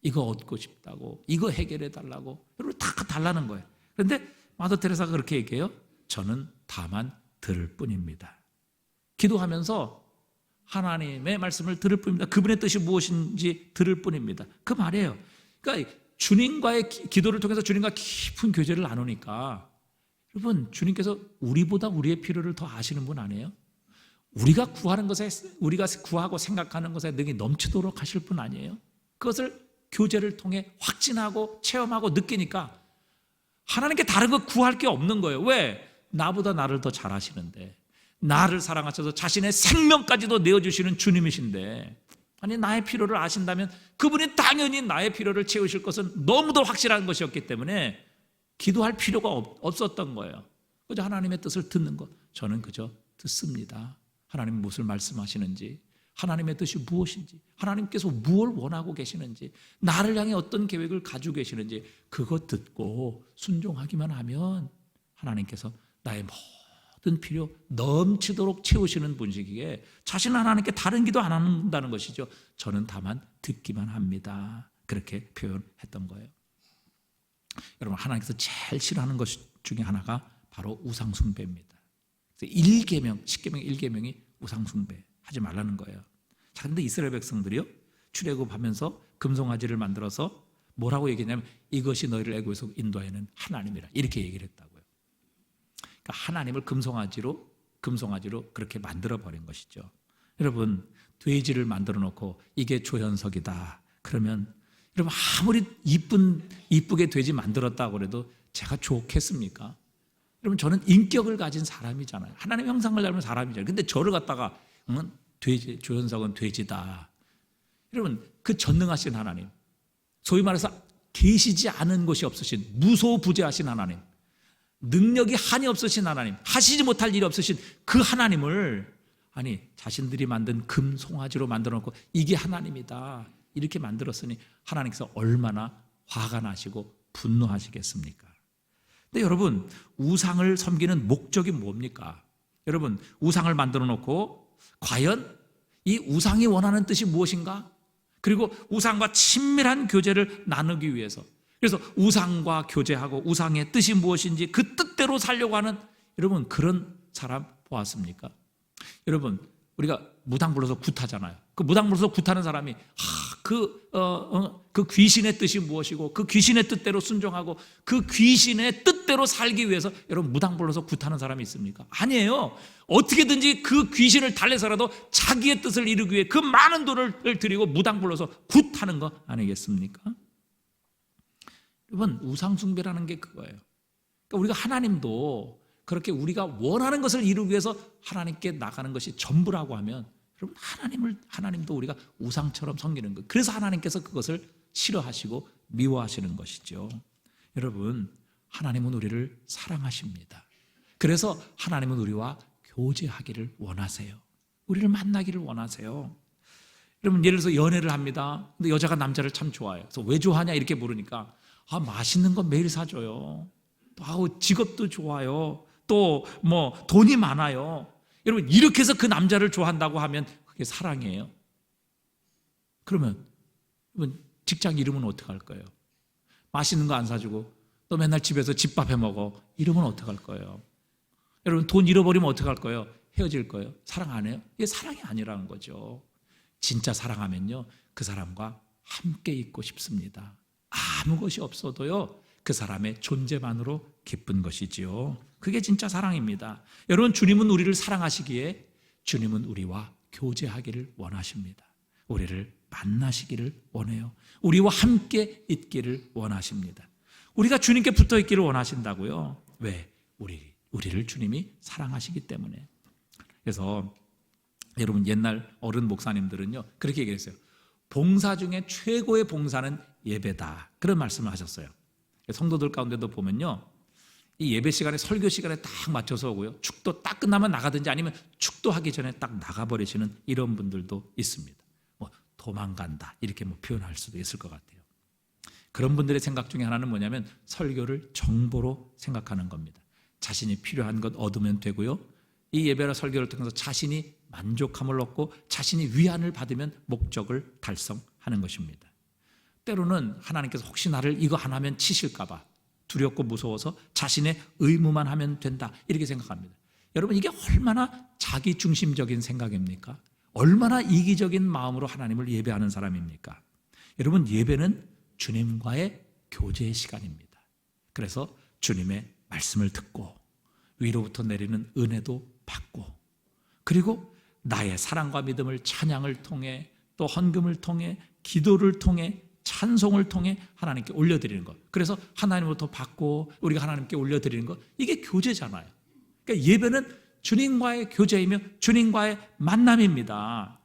이거 얻고 싶다고, 이거 해결해 달라고, 여러분 다 달라는 거예요. 그런데 마더 테레사가 그렇게 얘기해요. 저는 다만 들을 뿐입니다. 기도하면서 하나님의 말씀을 들을 뿐입니다. 그분의 뜻이 무엇인지 들을 뿐입니다. 그 말이에요. 그러니까 주님과의 기도를 통해서 주님과 깊은 교제를 나누니까 여러분, 주님께서 우리보다 우리의 필요를 더 아시는 분 아니에요? 우리가 구하는 것에, 우리가 구하고 생각하는 것에 능히 넘치도록 하실 분 아니에요? 그것을 교제를 통해 확진하고 체험하고 느끼니까 하나님께 다른 거 구할 게 없는 거예요. 왜? 나보다 나를 더 잘 아시는데, 나를 사랑하셔서 자신의 생명까지도 내어주시는 주님이신데, 아니 나의 필요를 아신다면 그분이 당연히 나의 필요를 채우실 것은 너무도 확실한 것이었기 때문에 기도할 필요가 없었던 거예요. 그저 하나님의 뜻을 듣는 것. 저는 그저 듣습니다. 하나님 무엇을 말씀하시는지, 하나님의 뜻이 무엇인지, 하나님께서 무엇을 원하고 계시는지, 나를 향해 어떤 계획을 가지고 계시는지 그것 듣고 순종하기만 하면 하나님께서 나의 모든 필요 넘치도록 채우시는 분이기에 자신은 하나님께 다른 기도 안 한다는 것이죠. 저는 다만 듣기만 합니다. 그렇게 표현했던 거예요. 여러분, 하나님께서 제일 싫어하는 것 중에 하나가 바로 우상숭배입니다. 1계명, 10계명 1계명이 우상숭배 하지 말라는 거예요. 자, 그런데 이스라엘 백성들이요, 출애굽하면서 금송아지를 만들어서 뭐라고 얘기했냐면 이것이 너희를 애굽에서 인도하여낸 하나님이라 이렇게 얘기를 했다고요. 그러니까 하나님을 금송아지로 그렇게 만들어 버린 것이죠. 여러분, 돼지를 만들어 놓고 이게 조현석이다 그러면 여러분 아무리 이쁘게 돼지 만들었다고 그래도 제가 좋겠습니까? 여러분, 저는 인격을 가진 사람이잖아요. 하나님의 형상을 닮은 사람이잖아요. 근데 저를 갖다가 돼지, 조현석은 돼지다. 여러분, 그 전능하신 하나님, 소위 말해서 계시지 않은 것이 없으신 무소부재하신 하나님, 능력이 한이 없으신 하나님, 하시지 못할 일이 없으신 그 하나님을 자신들이 만든 금 송아지로 만들어 놓고 이게 하나님이다 이렇게 만들었으니 하나님께서 얼마나 화가 나시고 분노하시겠습니까? 근데 여러분, 우상을 섬기는 목적이 뭡니까? 여러분, 우상을 만들어 놓고 과연 이 우상이 원하는 뜻이 무엇인가? 그리고 우상과 친밀한 교제를 나누기 위해서, 그래서 우상과 교제하고 우상의 뜻이 무엇인지 그 뜻대로 살려고 하는 여러분, 그런 사람 보았습니까? 여러분, 우리가 무당 불러서 굿하잖아요. 그 무당 불러서 굿하는 사람이 그 귀신의 뜻이 무엇이고 그 귀신의 뜻대로 순종하고 그 귀신의 뜻대로 살기 위해서 여러분 무당 불러서 굿하는 사람이 있습니까? 아니에요. 어떻게든지 그 귀신을 달래서라도 자기의 뜻을 이루기 위해 그 많은 돈을 들이고 무당 불러서 굿하는 거 아니겠습니까? 여러분, 우상숭배라는 게 그거예요. 그러니까 우리가 하나님도 그렇게 우리가 원하는 것을 이루기 위해서 하나님께 나가는 것이 전부라고 하면 여러분, 하나님도 우리가 우상처럼 섬기는 거예요. 그래서 하나님께서 그것을 싫어하시고 미워하시는 것이죠. 여러분, 하나님은 우리를 사랑하십니다. 그래서 하나님은 우리와 교제하기를 원하세요. 우리를 만나기를 원하세요. 여러분, 예를 들어서 연애를 합니다. 근데 여자가 남자를 참 좋아해요. 그래서 왜 좋아하냐 이렇게 물으니까 맛있는 거 매일 사줘요. 또 직업도 좋아요. 또 돈이 많아요. 여러분, 이렇게 해서 그 남자를 좋아한다고 하면 그게 사랑이에요? 그러면 직장 이름은 어떻게 할 거예요? 맛있는 거 안 사주고 또 맨날 집에서 집밥 해 먹어. 이러면 어떻게 할 거예요? 여러분, 돈 잃어버리면 어떻게 할 거예요? 헤어질 거예요? 사랑 안 해요? 이게 사랑이 아니라는 거죠. 진짜 사랑하면요, 그 사람과 함께 있고 싶습니다. 아무 것이 없어도요, 그 사람의 존재만으로 기쁜 것이지요. 그게 진짜 사랑입니다. 여러분, 주님은 우리를 사랑하시기에 주님은 우리와 교제하기를 원하십니다. 우리를 만나시기를 원해요. 우리와 함께 있기를 원하십니다. 우리가 주님께 붙어 있기를 원하신다고요. 왜? 우리를 주님이 사랑하시기 때문에. 그래서 여러분, 옛날 어른 목사님들은요 그렇게 얘기했어요. 봉사 중에 최고의 봉사는 예배다, 그런 말씀을 하셨어요. 성도들 가운데도 보면요, 이 예배 시간에 설교 시간에 딱 맞춰서 오고요, 축도 딱 끝나면 나가든지 아니면 축도하기 전에 딱 나가버리시는 이런 분들도 있습니다. 도망간다 이렇게 표현할 수도 있을 것 같아요. 그런 분들의 생각 중에 하나는 뭐냐면 설교를 정보로 생각하는 겁니다. 자신이 필요한 것 얻으면 되고요, 이 예배나 설교를 통해서 자신이 만족함을 얻고 자신이 위안을 받으면 목적을 달성하는 것입니다. 때로는 하나님께서 혹시 나를 이거 안 하면 치실까 봐 두렵고 무서워서 자신의 의무만 하면 된다 이렇게 생각합니다. 여러분, 이게 얼마나 자기중심적인 생각입니까? 얼마나 이기적인 마음으로 하나님을 예배하는 사람입니까? 여러분, 예배는 주님과의 교제의 시간입니다. 그래서 주님의 말씀을 듣고 위로부터 내리는 은혜도 받고, 그리고 나의 사랑과 믿음을 찬양을 통해 또 헌금을 통해 기도를 통해 찬송을 통해 하나님께 올려드리는 것, 그래서 하나님으로부터 받고 우리가 하나님께 올려드리는 것, 이게 교제잖아요. 그러니까 예배는 주님과의 교제이며 주님과의 만남입니다.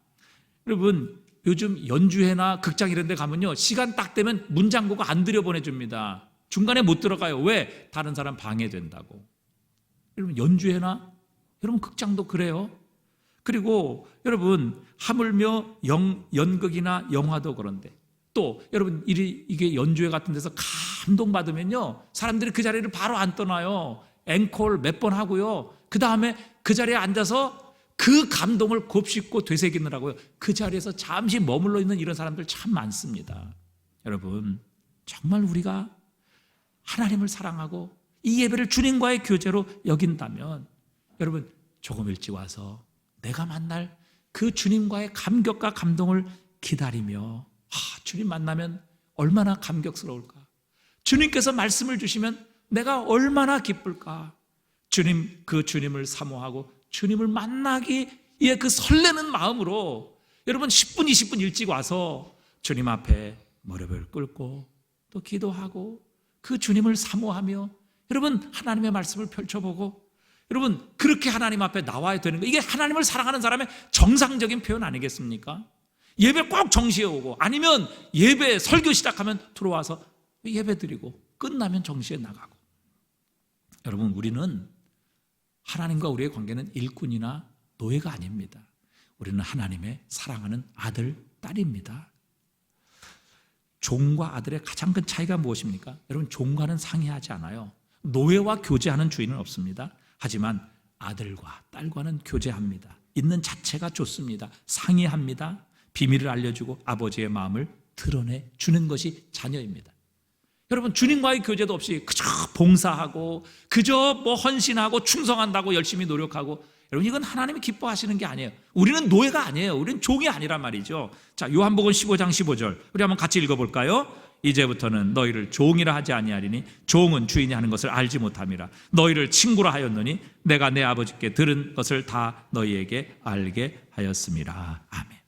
여러분, 요즘 연주회나 극장 이런 데 가면요, 시간 딱 되면 문 잠그고 안 들여보내줍니다. 중간에 못 들어가요. 왜? 다른 사람 방해된다고. 여러분, 연주회나 여러분 극장도 그래요. 그리고 여러분 하물며 연극이나 영화도 그런데 또 여러분 이게 연주회 같은 데서 감동받으면요 사람들이 그 자리를 바로 안 떠나요. 앵콜 몇 번 하고요. 그 다음에 그 자리에 앉아서 그 감동을 곱씹고 되새기느라고요 그 자리에서 잠시 머물러 있는 이런 사람들 참 많습니다. 여러분 정말 우리가 하나님을 사랑하고 이 예배를 주님과의 교제로 여긴다면 여러분 조금 일찍 와서 내가 만날 그 주님과의 감격과 감동을 기다리며 주님 만나면 얼마나 감격스러울까, 주님께서 말씀을 주시면 내가 얼마나 기쁠까, 그 주님을 사모하고 주님을 만나기 위해 그 설레는 마음으로 여러분 10분 20분 일찍 와서 주님 앞에 무릎을 꿇고 또 기도하고 그 주님을 사모하며 여러분 하나님의 말씀을 펼쳐보고 여러분 그렇게 하나님 앞에 나와야 되는 거예요. 이게 하나님을 사랑하는 사람의 정상적인 표현 아니겠습니까? 예배 꼭 정시에 오고 아니면 예배 설교 시작하면 들어와서 예배 드리고 끝나면 정시에 나가고. 여러분 우리는 하나님과 우리의 관계는 일꾼이나 노예가 아닙니다. 우리는 하나님의 사랑하는 아들, 딸입니다. 종과 아들의 가장 큰 차이가 무엇입니까? 여러분 종과는 상의하지 않아요. 노예와 교제하는 주인은 없습니다. 하지만 아들과 딸과는 교제합니다. 있는 자체가 좋습니다. 상의합니다. 비밀을 알려주고 아버지의 마음을 드러내주는 것이 자녀입니다. 여러분 주님과의 교제도 없이 그저 봉사하고 그저 헌신하고 충성한다고 열심히 노력하고 여러분 이건 하나님이 기뻐하시는 게 아니에요. 우리는 노예가 아니에요. 우리는 종이 아니란 말이죠. 자, 요한복음 15장 15절 우리 한번 같이 읽어볼까요? 이제부터는 너희를 종이라 하지 아니하리니 종은 주인이 하는 것을 알지 못함이라. 너희를 친구라 하였노니 내가 내 아버지께 들은 것을 다 너희에게 알게 하였음이라. 아멘.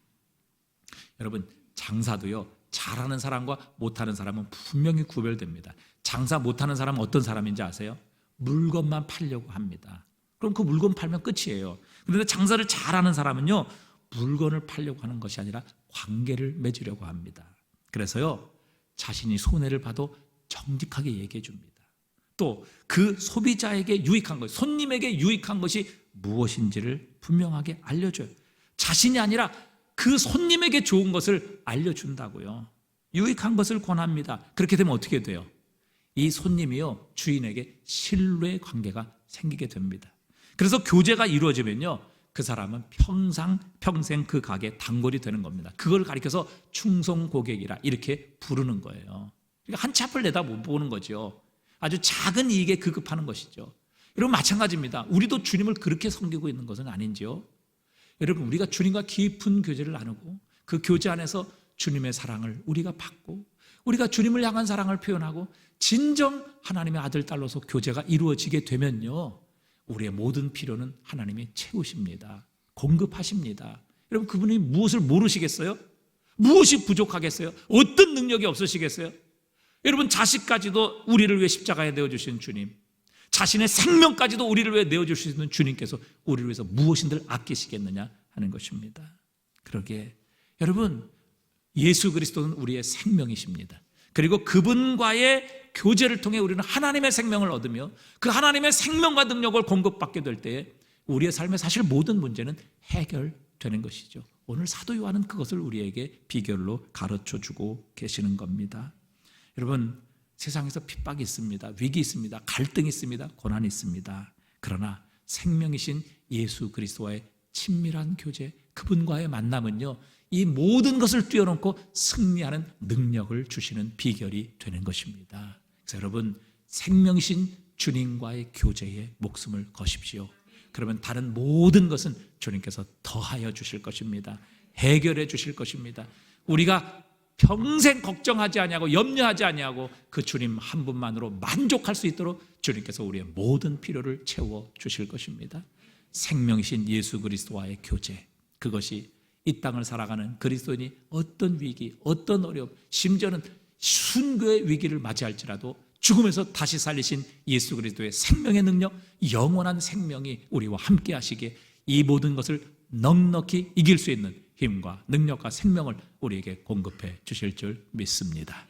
여러분 장사도요 잘하는 사람과 못하는 사람은 분명히 구별됩니다. 장사 못하는 사람은 어떤 사람인지 아세요? 물건만 팔려고 합니다. 그럼 그 물건 팔면 끝이에요. 그런데 장사를 잘하는 사람은요 물건을 팔려고 하는 것이 아니라 관계를 맺으려고 합니다. 그래서요 자신이 손해를 봐도 정직하게 얘기해 줍니다. 또 그 소비자에게 유익한 것, 손님에게 유익한 것이 무엇인지를 분명하게 알려줘요. 자신이 아니라 그 손님에게 좋은 것을 알려준다고요. 유익한 것을 권합니다. 그렇게 되면 어떻게 돼요? 이 손님이요 주인에게 신뢰의 관계가 생기게 됩니다. 그래서 교제가 이루어지면요 그 사람은 평생 그 가게 단골이 되는 겁니다. 그걸 가리켜서 충성 고객이라 이렇게 부르는 거예요. 그러니까 한 치 앞을 내다 못 보는 거죠. 아주 작은 이익에 급급하는 것이죠. 여러분 마찬가지입니다. 우리도 주님을 그렇게 섬기고 있는 것은 아닌지요? 여러분 우리가 주님과 깊은 교제를 나누고 그 교제 안에서 주님의 사랑을 우리가 받고 우리가 주님을 향한 사랑을 표현하고 진정 하나님의 아들 딸로서 교제가 이루어지게 되면요 우리의 모든 필요는 하나님이 채우십니다. 공급하십니다. 여러분 그분이 무엇을 모르시겠어요? 무엇이 부족하겠어요? 어떤 능력이 없으시겠어요? 여러분 자식까지도 우리를 위해 십자가에 내어주신 주님, 자신의 생명까지도 우리를 위해 내어주시는 주님께서 우리를 위해서 무엇인들 아끼시겠느냐 하는 것입니다. 그러기에 여러분 예수 그리스도는 우리의 생명이십니다. 그리고 그분과의 교제를 통해 우리는 하나님의 생명을 얻으며 그 하나님의 생명과 능력을 공급받게 될 때에 우리의 삶의 사실 모든 문제는 해결되는 것이죠. 오늘 사도 요한은 그것을 우리에게 비결로 가르쳐주고 계시는 겁니다. 여러분 세상에서 핍박이 있습니다. 위기 있습니다. 갈등이 있습니다. 고난이 있습니다. 그러나 생명이신 예수 그리스도와의 친밀한 교제, 그분과의 만남은요 이 모든 것을 뛰어넘고 승리하는 능력을 주시는 비결이 되는 것입니다. 그래서 여러분 생명이신 주님과의 교제에 목숨을 거십시오. 그러면 다른 모든 것은 주님께서 더하여 주실 것입니다. 해결해 주실 것입니다. 우리가 평생 걱정하지 아니하고 염려하지 아니하고 그 주님 한 분만으로 만족할 수 있도록 주님께서 우리의 모든 필요를 채워 주실 것입니다. 생명이신 예수 그리스도와의 교제, 그것이 이 땅을 살아가는 그리스도인이 어떤 위기, 어떤 어려움, 심지어는 순교의 위기를 맞이할지라도 죽음에서 다시 살리신 예수 그리스도의 생명의 능력, 영원한 생명이 우리와 함께 하시기에 이 모든 것을 넉넉히 이길 수 있는 힘과 능력과 생명을 우리에게 공급해 주실 줄 믿습니다.